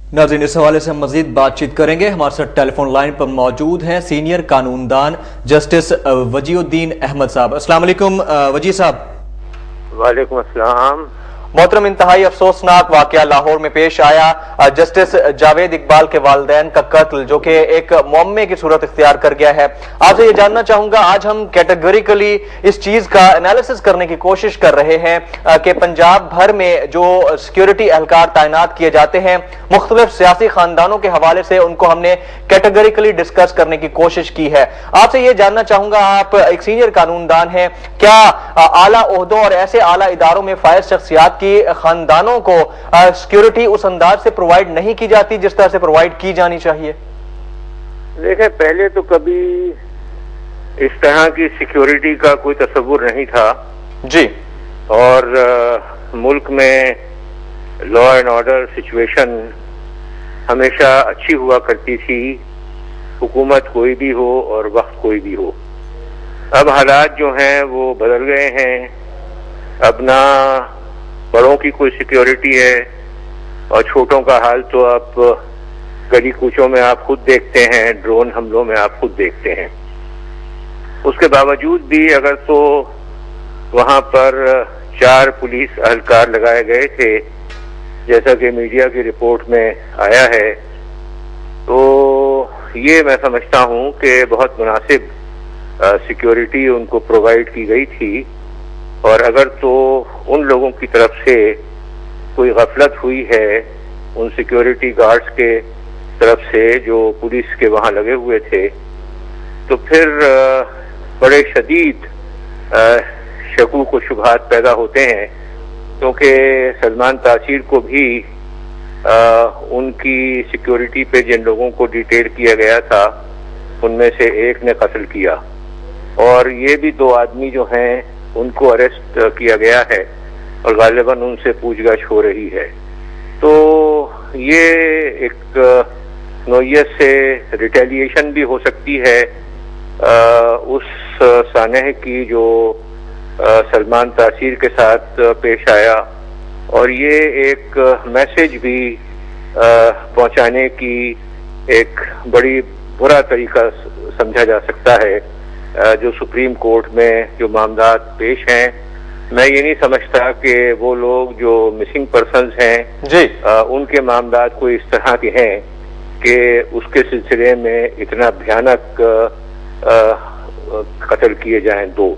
नाज़रीन, इस हवाले से हम मजीद बातचीत करेंगे। हमारे साथ टेलीफोन लाइन पर मौजूद हैं सीनियर कानूनदान जस्टिस वजीउद्दीन अहमद साहब। अस्सलाम वालेकुम वजी साहब। वालेकुम अस्सलाम। मोहतरम, इंतहाई अफसोसनाक वाकया लाहौर में पेश आया। जस्टिस जावेद इकबाल के वालिदैन का कत्ल जो कि एक मुअम्मे की सूरत इख्तियार कर गया है। आपसे ये जानना चाहूंगा, आज हम कैटेगोरिकली इस चीज का एनालिसिस करने की कोशिश कर रहे हैं कि पंजाब भर में जो सिक्योरिटी एहलकार तैनात किए जाते हैं मुख्तलिफ सियासी खानदानों के हवाले से, उनको हमने कैटेगोरिकली डिस्कस करने की कोशिश की है। आपसे ये जानना चाहूंगा, आप एक सीनियर कानूनदान हैं, क्या आला ओहदों और ऐसे आला इदारों में फायज शख्सियात की खानदानों को सिक्योरिटी उस अंदाज से प्रोवाइड नहीं की जाती जिस तरह से प्रोवाइड की जानी चाहिए? देखें, पहले तो कभी इस तरह की सिक्योरिटी का कोई तस्वुर नहीं था जी, और मुल्क में लॉ एंड ऑर्डर सिचुएशन हमेशा अच्छी हुआ करती थी, हुकूमत कोई भी हो और वक्त कोई भी हो। अब हालात जो हैं वो बदल गए हैं। अब ना बड़ों की कोई सिक्योरिटी है और छोटों का हाल तो आप गली कूचों में आप खुद देखते हैं, ड्रोन हमलों में आप खुद देखते हैं। उसके बावजूद भी अगर तो वहां पर 4 पुलिस एहलकार लगाए गए थे जैसा कि मीडिया की रिपोर्ट में आया है, तो ये मैं समझता हूं कि बहुत मुनासिब सिक्योरिटी उनको प्रोवाइड की गई थी। और अगर तो उन लोगों की तरफ से कोई गफलत हुई है उन सिक्योरिटी गार्ड्स के तरफ से जो पुलिस के वहां लगे हुए थे, तो फिर बड़े शदीद शकूक व शुबहात पैदा होते हैं, क्योंकि सलमान तासीर को भी उनकी सिक्योरिटी पे जिन लोगों को डिटेल किया गया था उनमें से एक ने कत्ल किया, और ये भी 2 आदमी जो हैं उनको अरेस्ट किया गया है और गालिबन उनसे पूछताछ हो रही है। तो ये एक नौयत से रिटेलिएशन भी हो सकती है उस सानह की जो सलमान तासीर के साथ पेश आया, और ये एक मैसेज भी पहुंचाने की एक बड़ी बुरा तरीका समझा जा सकता है जो सुप्रीम कोर्ट में जो मामलात पेश हैं। मैं ये नहीं समझता कि वो लोग जो मिसिंग पर्सन्स हैं जी, उनके मामलात कोई इस तरह के हैं कि उसके सिलसिले में इतना भयानक कत्ल किए जाएं 2।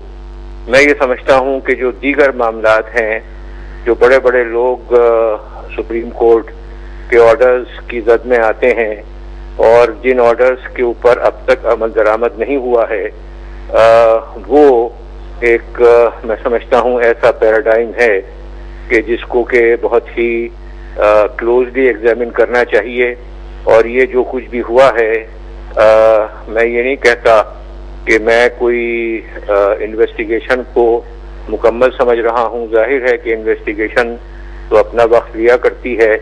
मैं ये समझता हूं कि जो दीगर मामलात हैं, जो बड़े बड़े लोग सुप्रीम कोर्ट के ऑर्डर्स की जद में आते हैं और जिन ऑर्डर्स के ऊपर अब तक अमल दरामद नहीं हुआ है, वो एक मैं समझता हूं ऐसा पैराडाइम है कि जिसको के बहुत ही क्लोजली एग्जामिन करना चाहिए। और ये जो कुछ भी हुआ है, मैं ये नहीं कहता कि मैं कोई इन्वेस्टिगेशन को मुकम्मल समझ रहा हूं। जाहिर है कि इन्वेस्टिगेशन तो अपना वक्त लिया करती है,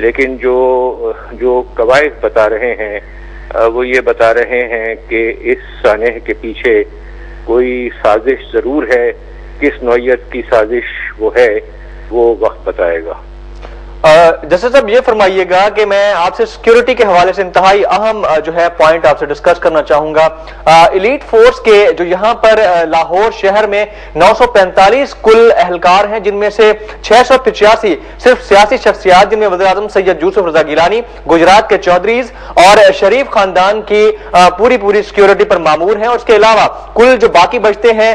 लेकिन जो कवायद बता रहे हैं वो ये बता रहे हैं कि इस सानह के पीछे कोई साजिश जरूर है। किस नौयत की साजिश वो है वो वक्त बताएगा। जैसे साहब ये फरमाइएगा कि मैं आपसे सिक्योरिटी के हवाले से इंतहाई अहम जो है पॉइंट आपसे डिस्कस करना चाहूंगा। एलीट फोर्स के जो यहाँ पर लाहौर शहर में 945 कुल एहलकार हैं, जिनमें से 685 सिर्फ सियासी शख्सियात, जिनमें वज़ीर-ए-आज़म सैयद यूसुफ रज़ा गिलानी, गुजरात के चौधरीज और शरीफ खानदान की पूरी सिक्योरिटी पर मामूर हैं। और उसके अलावा कुल जो बाकी बचते हैं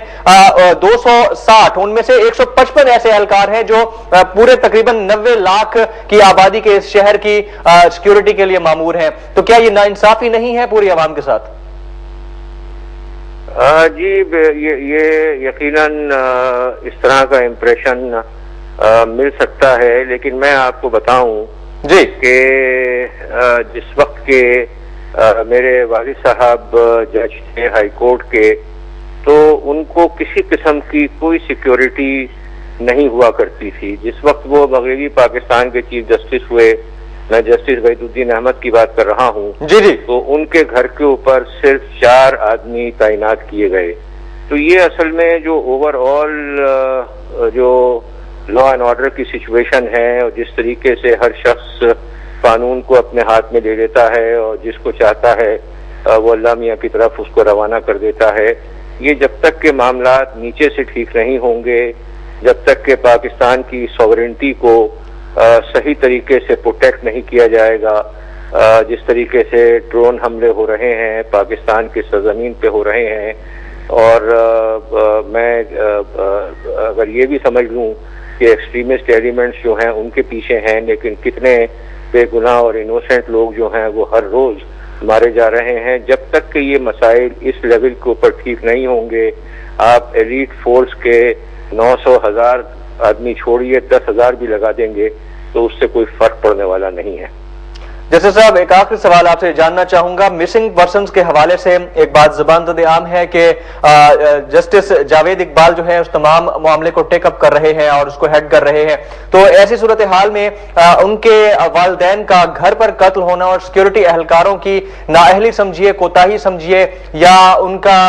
260, उनमें से 155 ऐसे एहलकार हैं जो पूरे तकरीबन 90 लाख की आबादी के इस शहर की सिक्योरिटी के लिए मामूर हैं। तो क्या ये नाइंसाफी नहीं है पूरी आवाम के साथ? जी, ये यकीनन इस तरह का इम्प्रेशन मिल सकता है, लेकिन मैं आपको बताऊं जी कि जिस वक्त के मेरे वालिद साहब जज थे हाई कोर्ट के, तो उनको किसी किस्म की कोई सिक्योरिटी नहीं हुआ करती थी। जिस वक्त वो मगरबी पाकिस्तान के चीफ जस्टिस हुए, मैं जस्टिस वहीदुद्दीन अहमद की बात कर रहा हूँ जी जी, तो उनके घर के ऊपर सिर्फ 4 आदमी तैनात किए गए। तो ये असल में जो ओवरऑल जो लॉ एंड ऑर्डर की सिचुएशन है और जिस तरीके से हर शख्स قانون کو اپنے ہاتھ میں لے لیتا ہے اور جس کو چاہتا ہے وہ اللہ میاں کی طرف اس کو روانہ کر دیتا ہے. یہ جب تک کہ معاملات نیچے سے ٹھیک نہیں ہوں گے، جب تک کہ پاکستان کی سوورنٹی کو صحیح طریقے سے پروٹیکٹ نہیں کیا جائے گا، جس طریقے سے ڈرون حملے ہو رہے ہیں پاکستان کی سرزمین پہ ہو رہے ہیں، اور میں اگر یہ بھی سمجھ لوں کہ ایکسٹریمسٹ ایلیمنٹس جو ہیں ان کے پیچھے ہیں، لیکن کتنے بے گناہ اور انوسینٹ لوگ جو ہیں وہ ہر روز مارے جا رہے ہیں. جب تک کہ یہ مسائل اس لیول کے اوپر ٹھیک نہیں ہوں گے، آپ ایلیٹ فورس کے 900,000 آدمی چھوڑیے 10,000 بھی لگا دیں گے تو اس سے کوئی فرق پڑنے والا نہیں ہے. جیسے صاحب ایک آخری سوال آپ سے جاننا چاہوں گا، مسنگ پرسنز کے حوالے سے ایک بات زبان زد عام ہے کہ جسٹس جاوید اقبال جو ہے اس تمام معاملے کو ٹیک اپ کر رہے ہیں اور اس کو ہیڈ کر رہے ہیں، تو ایسی صورتحال میں ان کے والدین کا گھر پر قتل ہونا اور سیکیورٹی اہلکاروں کی نااہلی سمجھیے، کوتاہی سمجھیے، یا ان کا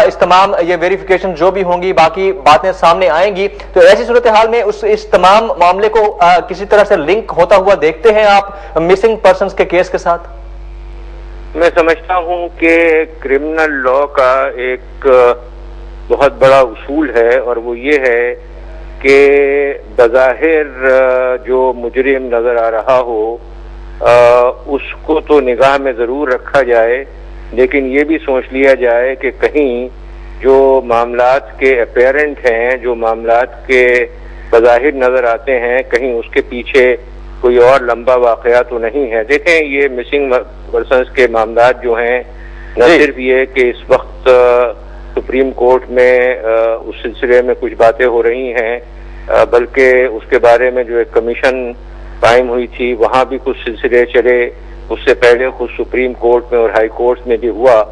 اس تمام یہ ویریفیکیشن جو بھی ہوں گی باقی باتیں سامنے آئیں گی، تو ایسی صورتحال میں اس تمام معاملے کو کسی طرح سے لنک ہوتا ہوا دیکھتے ہیں آپ مسنگ پرسن کے کیس کے ساتھ؟ میں سمجھتا ہوں کہ کرمنل لا کا ایک بہت بڑا اصول ہے، اور وہ یہ ہے کہ بظاہر جو مجرم نظر آ رہا ہو اس کو تو نگاہ میں ضرور رکھا جائے، لیکن یہ بھی سوچ لیا جائے کہ کہیں جو معاملات کے اپیرنٹ ہیں، جو معاملات کے بظاہر نظر آتے ہیں، کہیں اس کے پیچھے کوئی اور لمبا واقعہ تو نہیں ہے. دیکھیں یہ مسنگ پرسنز کے معاملات جو ہیں، نہ صرف یہ کہ اس وقت سپریم کورٹ میں اس سلسلے میں کچھ باتیں ہو رہی ہیں، بلکہ اس کے بارے میں جو ایک کمیشن قائم ہوئی تھی وہاں بھی کچھ سلسلے چلے، اس سے پہلے خود سپریم کورٹ میں اور ہائی کورٹ میں بھی ہوا.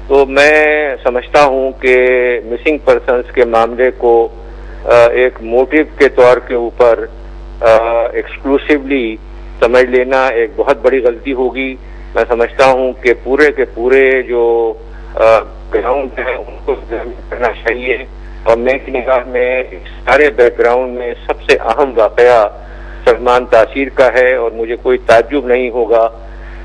تو میں سمجھتا ہوں کہ مسنگ پرسنز کے معاملے کو ایک موٹیو کے طور کے اوپر ایکسکلوسیولی سمجھ لینا ایک بہت بڑی غلطی ہوگی. میں سمجھتا ہوں کہ پورے کے پورے جو گراؤنڈ ہیں ان کو کرنا چاہیے، اور میری نگاہ میں سارے بیک گراؤنڈ میں سب سے اہم واقعہ سلمان تاثیر کا ہے، اور مجھے کوئی تعجب نہیں ہوگا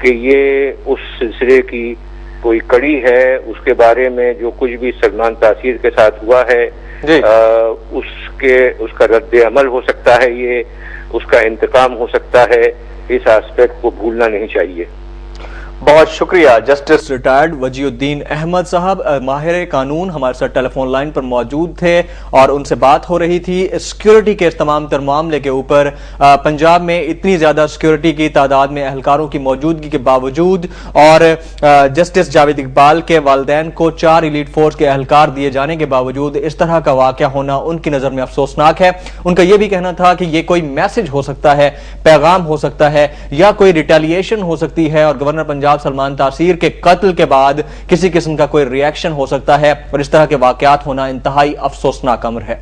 کہ یہ اس سلسلے کی کوئی کڑی ہے. اس کے بارے میں جو کچھ بھی سلمان تاثیر کے ساتھ ہوا ہے اس کا رد عمل ہو سکتا ہے، یہ اس کا انتقام ہو سکتا ہے. اس آسپیکٹ کو بھولنا نہیں چاہیے. بہت شکریہ جسٹس ریٹائرڈ وجی الدین احمد صاحب، ماہر قانون ہمارے ساتھ ٹیلی فون لائن پر موجود تھے، اور ان سے بات ہو رہی تھی سیکیورٹی کے اس تمام تر معاملے کے اوپر. پنجاب میں اتنی زیادہ سیکیورٹی کی تعداد میں اہلکاروں کی موجودگی کے باوجود اور جسٹس جاوید اقبال کے والدین کو 4 ایلیٹ فورس کے اہلکار دیے جانے کے باوجود اس طرح کا واقعہ ہونا ان کی نظر میں افسوسناک ہے. ان کا یہ بھی کہنا تھا کہ یہ کوئی میسج ہو سکتا ہے، پیغام ہو سکتا ہے، یا کوئی ریٹیلیشن ہو سکتی ہے، اور گورنر پنجاب سلمان تاثیر کے قتل کے بعد کسی قسم کا کوئی ری ایکشن ہو سکتا ہے، اور اس طرح کے واقعات ہونا انتہائی افسوسناک امر ہے.